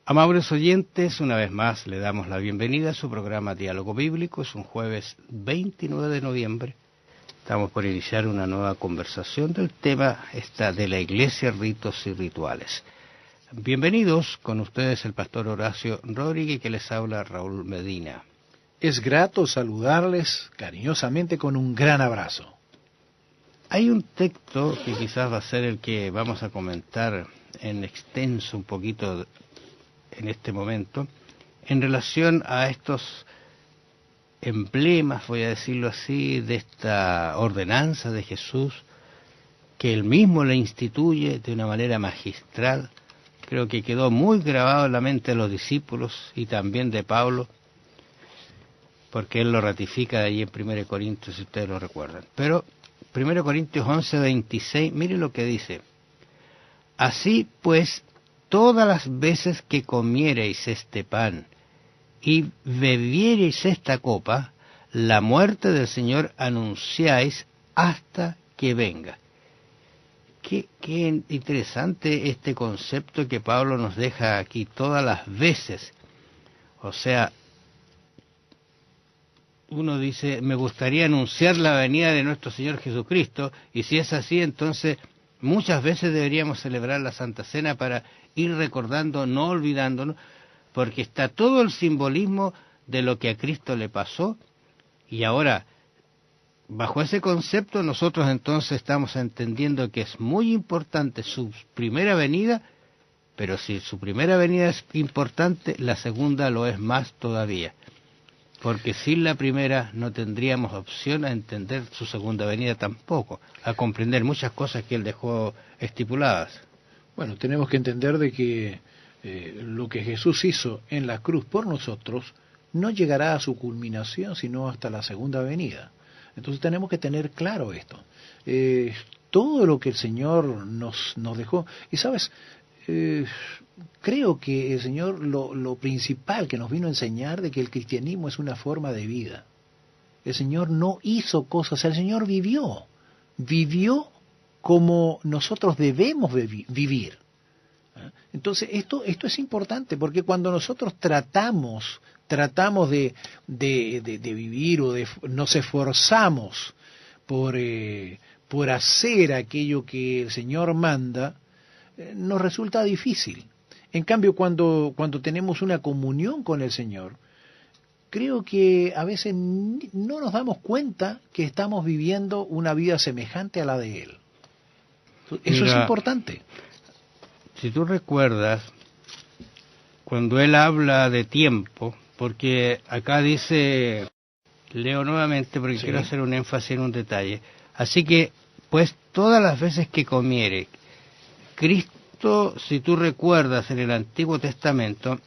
Amables oyentes, una vez más le damos la bienvenida a su programa Diálogo Bíblico. Es un jueves 29 de noviembre. Estamos por iniciar una nueva conversación del tema de la Iglesia, ritos y rituales. Bienvenidos, con ustedes el pastor Horacio Rodríguez, que les habla Raúl Medina. Es grato saludarles cariñosamente con un gran abrazo. Hay un texto que quizás va a ser el que vamos a comentar en extenso un poquito en este momento, en relación a estos emblemas, voy a decirlo así, de esta ordenanza de Jesús, que él mismo la instituye de una manera magistral. Creo que quedó muy grabado en la mente de los discípulos y también de Pablo, porque él lo ratifica de allí en 1 Corintios, si ustedes lo recuerdan. Pero 1 Corintios 11:26, miren lo que dice: así pues, todas las veces que comiereis este pan y bebiereis esta copa, la muerte del Señor anunciáis hasta que venga. Qué interesante este concepto que Pablo nos deja aquí, todas las veces. O sea, uno dice, me gustaría anunciar la venida de nuestro Señor Jesucristo, y si es así, entonces muchas veces deberíamos celebrar la Santa Cena para ir recordando, no olvidándonos, porque está todo el simbolismo de lo que a Cristo le pasó. Y ahora, bajo ese concepto, nosotros entonces estamos entendiendo que es muy importante su primera venida, pero si su primera venida es importante, la segunda lo es más todavía. Porque sin la primera no tendríamos opción a entender su segunda venida tampoco, a comprender muchas cosas que él dejó estipuladas. Bueno, tenemos que entender de que lo que Jesús hizo en la cruz por nosotros no llegará a su culminación sino hasta la segunda venida. Entonces tenemos que tener claro esto. Todo lo que el Señor nos dejó. Y sabes, creo que el Señor lo principal que nos vino a enseñar de que el cristianismo es una forma de vida. El Señor no hizo cosas, el Señor vivió como nosotros debemos vivir. Entonces esto es importante, porque cuando nosotros tratamos de vivir o nos esforzamos por hacer aquello que el Señor manda, nos resulta difícil. En cambio, cuando tenemos una comunión con el Señor, creo que a veces no nos damos cuenta que estamos viviendo una vida semejante a la de Él. Eso es importante. Si tú recuerdas, cuando él habla de tiempo, porque acá dice, leo nuevamente porque quiero hacer un énfasis en un detalle, así que, pues todas las veces que comiere, Cristo, si tú recuerdas en el Antiguo Testamento,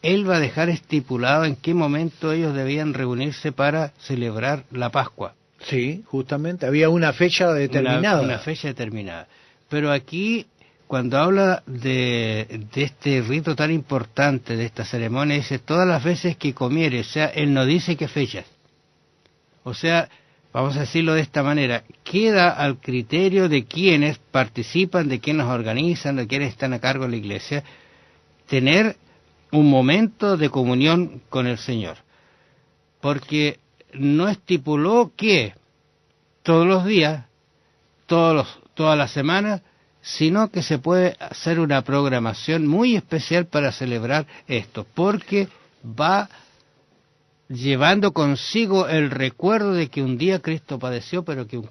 él va a dejar estipulado en qué momento ellos debían reunirse para celebrar la Pascua. Sí, justamente, había una fecha determinada. Una fecha determinada. Pero aquí, cuando habla de este rito tan importante, de esta ceremonia, dice todas las veces que comiere, o sea, él no dice qué fechas. O sea, vamos a decirlo de esta manera, queda al criterio de quienes participan, de quienes organizan, de quienes están a cargo de la iglesia, tener un momento de comunión con el Señor. Porque no estipuló que todos los días, todas las semanas, sino que se puede hacer una programación muy especial para celebrar esto, porque va llevando consigo el recuerdo de que un día Cristo padeció, pero que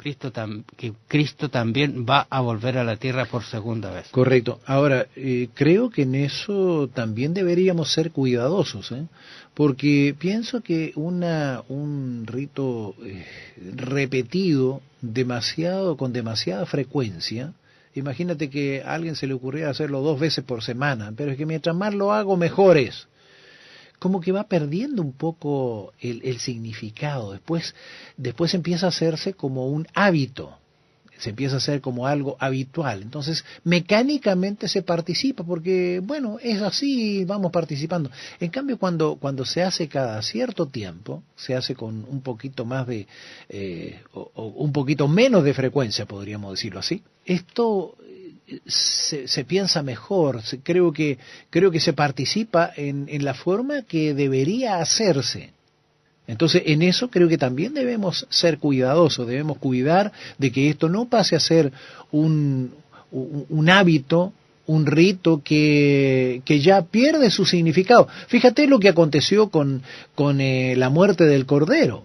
Cristo también va a volver a la tierra por segunda vez. Correcto. Ahora, creo que en eso también deberíamos ser cuidadosos, porque pienso que un rito repetido con demasiada frecuencia, imagínate que a alguien se le ocurriera hacerlo 2 veces por semana, pero es que mientras más lo hago, mejor es. Como que va perdiendo un poco el significado. Después empieza a hacerse como un hábito, se empieza a hacer como algo habitual. Entonces, mecánicamente se participa, porque, bueno, es así, vamos participando. En cambio, cuando se hace cada cierto tiempo, se hace con un poquito más o un poquito menos de frecuencia, podríamos decirlo así, esto se piensa mejor, creo que se participa en la forma que debería hacerse. Entonces, en eso creo que también debemos ser cuidadosos, debemos cuidar de que esto no pase a ser un hábito, un rito que ya pierde su significado. Fíjate lo que aconteció con la muerte del Cordero.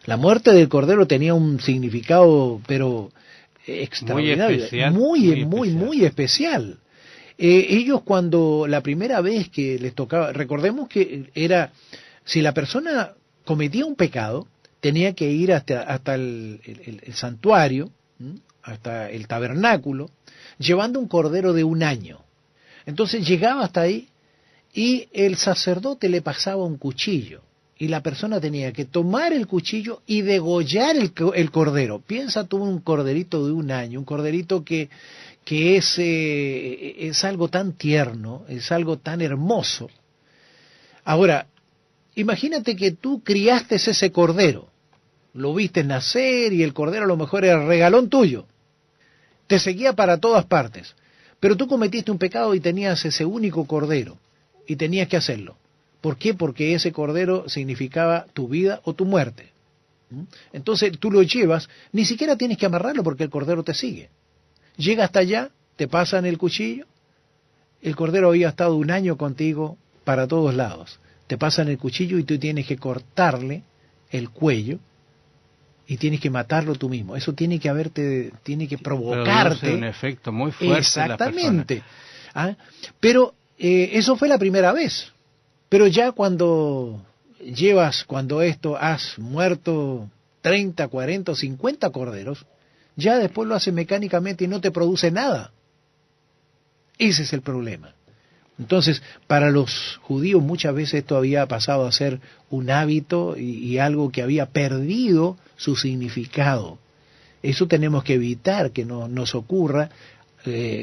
La muerte del Cordero tenía un significado, pero extraordinario, muy especial. Ellos cuando la primera vez que les tocaba, recordemos que era, si la persona cometía un pecado, tenía que ir hasta el santuario, hasta el tabernáculo, llevando un cordero de un año. Entonces llegaba hasta ahí y el sacerdote le pasaba un cuchillo y la persona tenía que tomar el cuchillo y degollar el cordero. Piensa tú un corderito de un año, un corderito que es algo tan tierno, es algo tan hermoso. Ahora, imagínate que tú criaste ese cordero, lo viste nacer y el cordero a lo mejor era el regalón tuyo, te seguía para todas partes, pero tú cometiste un pecado y tenías ese único cordero y tenías que hacerlo. ¿Por qué? Porque ese cordero significaba tu vida o tu muerte. Entonces tú lo llevas, ni siquiera tienes que amarrarlo porque el cordero te sigue. Llega hasta allá, te pasan el cuchillo, el cordero había estado un año contigo para todos lados. Te pasan el cuchillo y tú tienes que cortarle el cuello y tienes que matarlo tú mismo. Eso tiene que provocarte. Produce un efecto muy fuerte. Exactamente. En la persona. Pero eso fue la primera vez. Pero ya cuando has muerto 30, 40 o 50 corderos, ya después lo haces mecánicamente y no te produce nada. Ese es el problema. Entonces, para los judíos muchas veces esto había pasado a ser un hábito y algo que había perdido su significado. Eso tenemos que evitar que nos ocurra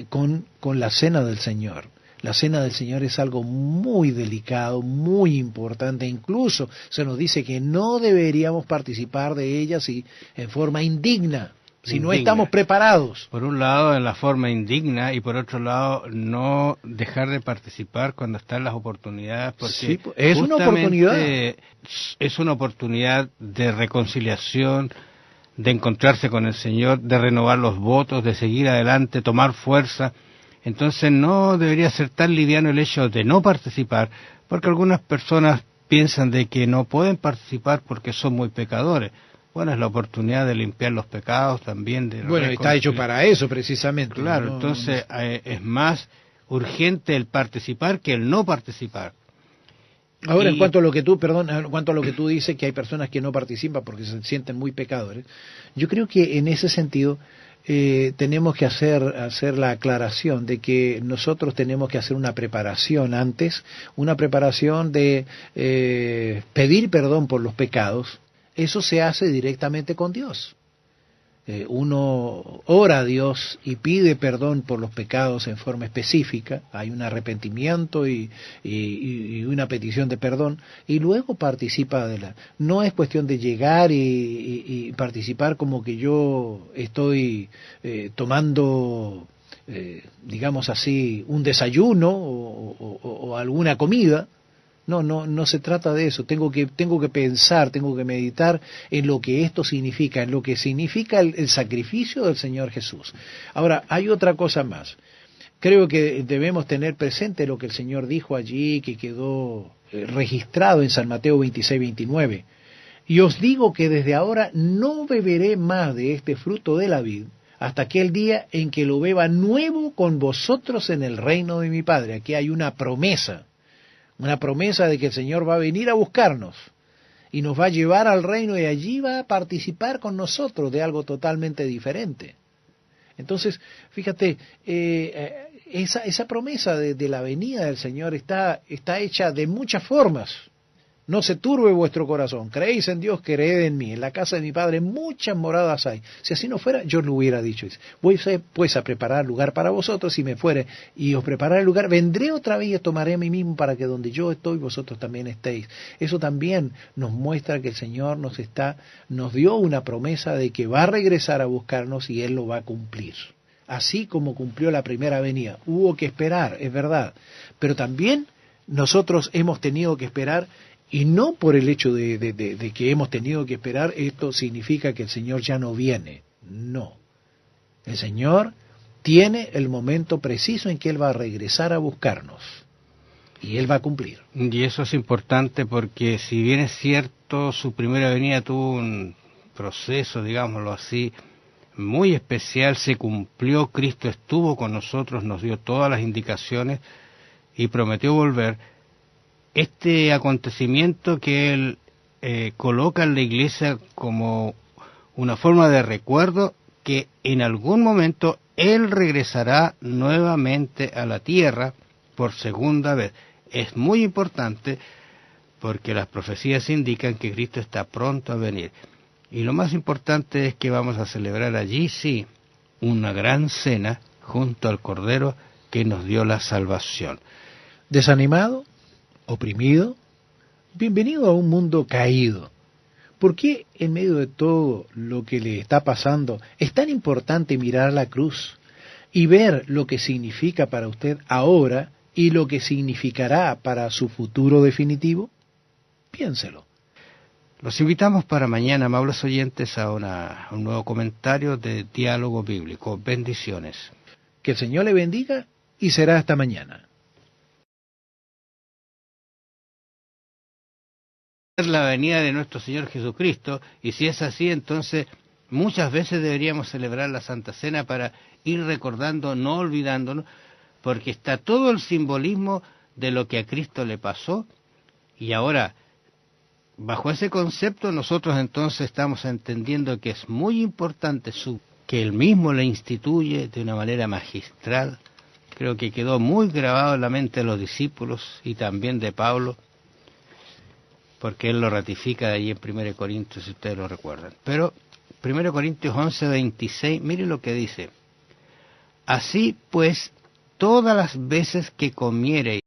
con la cena del Señor. La cena del Señor es algo muy delicado, muy importante. Incluso se nos dice que no deberíamos participar de ella en forma indigna. Si no estamos preparados. Por un lado, en la forma indigna, y por otro lado, no dejar de participar cuando están las oportunidades, porque sí, es una oportunidad. Es una oportunidad de reconciliación, de encontrarse con el Señor, de renovar los votos, de seguir adelante, tomar fuerza. Entonces no debería ser tan liviano el hecho de no participar, porque algunas personas piensan de que no pueden participar porque son muy pecadores. Bueno, es la oportunidad de limpiar los pecados también. Bueno, está hecho para eso precisamente. Claro, entonces es más urgente el participar que el no participar. Ahora, en cuanto a lo que tú dices, que hay personas que no participan porque se sienten muy pecadores, yo creo que en ese sentido tenemos que hacer la aclaración de que nosotros tenemos que hacer una preparación antes, una preparación de pedir perdón por los pecados. Eso se hace directamente con Dios. Uno ora a Dios y pide perdón por los pecados en forma específica, hay un arrepentimiento y una petición de perdón, y luego participa de la... No es cuestión de llegar y participar como que yo estoy tomando, digamos así, un desayuno o alguna comida. No se trata de eso. Tengo que pensar, tengo que meditar en lo que esto significa, en lo que significa el sacrificio del Señor Jesús. Ahora, hay otra cosa más. Creo que debemos tener presente lo que el Señor dijo allí, que quedó registrado en San Mateo 26, 29. Y os digo que desde ahora no beberé más de este fruto de la vid, hasta aquel día en que lo beba nuevo con vosotros en el reino de mi Padre. Aquí hay una promesa de que el Señor va a venir a buscarnos y nos va a llevar al reino y allí va a participar con nosotros de algo totalmente diferente. Entonces, fíjate, esa promesa de la venida del Señor está hecha de muchas formas. No se turbe vuestro corazón, creéis en Dios, creed en mí. En la casa de mi Padre muchas moradas hay. Si así no fuera, yo lo hubiera dicho. Voy pues a preparar lugar para vosotros, si me fuere y os prepararé el lugar, vendré otra vez y os tomaré a mí mismo para que donde yo estoy, vosotros también estéis. Eso también nos muestra que el Señor nos dio una promesa de que va a regresar a buscarnos y Él lo va a cumplir. así como cumplió la primera venida. Hubo que esperar, es verdad, pero también nosotros hemos tenido que esperar, y no por el hecho de que hemos tenido que esperar, esto significa que el Señor ya no viene. No. El Señor tiene el momento preciso en que Él va a regresar a buscarnos. Y Él va a cumplir. Y eso es importante porque si bien es cierto, su primera venida tuvo un proceso, digámoslo así, muy especial, se cumplió, Cristo estuvo con nosotros, nos dio todas las indicaciones y prometió volver. Este acontecimiento que Él coloca en la iglesia como una forma de recuerdo que en algún momento Él regresará nuevamente a la tierra por segunda vez. Es muy importante porque las profecías indican que Cristo está pronto a venir. Y lo más importante es que vamos a celebrar allí, sí, una gran cena junto al Cordero que nos dio la salvación. ¿Desanimado? ¿Oprimido? Bienvenido a un mundo caído. ¿Por qué en medio de todo lo que le está pasando es tan importante mirar la cruz y ver lo que significa para usted ahora y lo que significará para su futuro definitivo? Piénselo. Los invitamos para mañana, amables oyentes, a un nuevo comentario de Diálogo Bíblico. Bendiciones. Que el Señor le bendiga y será hasta mañana. La venida de nuestro Señor Jesucristo, y si es así, entonces muchas veces deberíamos celebrar la Santa Cena para ir recordando, no olvidándonos, porque está todo el simbolismo de lo que a Cristo le pasó, y ahora, bajo ese concepto, nosotros entonces estamos entendiendo que es muy importante que Él mismo le instituye de una manera magistral. Creo que quedó muy grabado en la mente de los discípulos y también de Pablo, porque él lo ratifica de allí en 1 Corintios, si ustedes lo recuerdan. Pero 1 Corintios 11:26, mire lo que dice. Así pues, todas las veces que comiereis.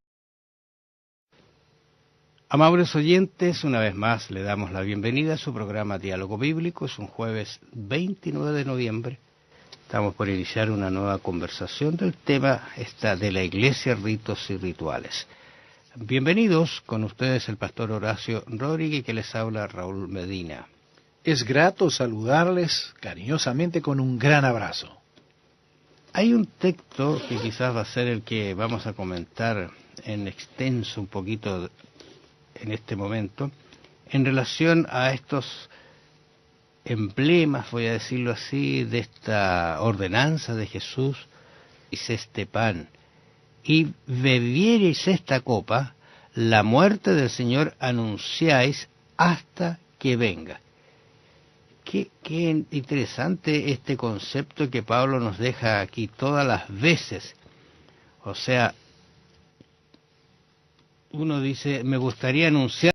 Amables oyentes, una vez más le damos la bienvenida a su programa Diálogo Bíblico. Es un jueves 29 de noviembre. Estamos por iniciar una nueva conversación del tema de la Iglesia, ritos y rituales. Bienvenidos, con ustedes el pastor Horacio Rodríguez, que les habla Raúl Medina. Es grato saludarles cariñosamente con un gran abrazo. Hay un texto que quizás va a ser el que vamos a comentar en extenso un poquito en este momento, en relación a estos emblemas, voy a decirlo así, de esta ordenanza de Jesús. Dice este pan, y bebiereis esta copa, la muerte del Señor anunciáis hasta que venga. Qué interesante este concepto que Pablo nos deja aquí todas las veces. O sea, uno dice, me gustaría anunciar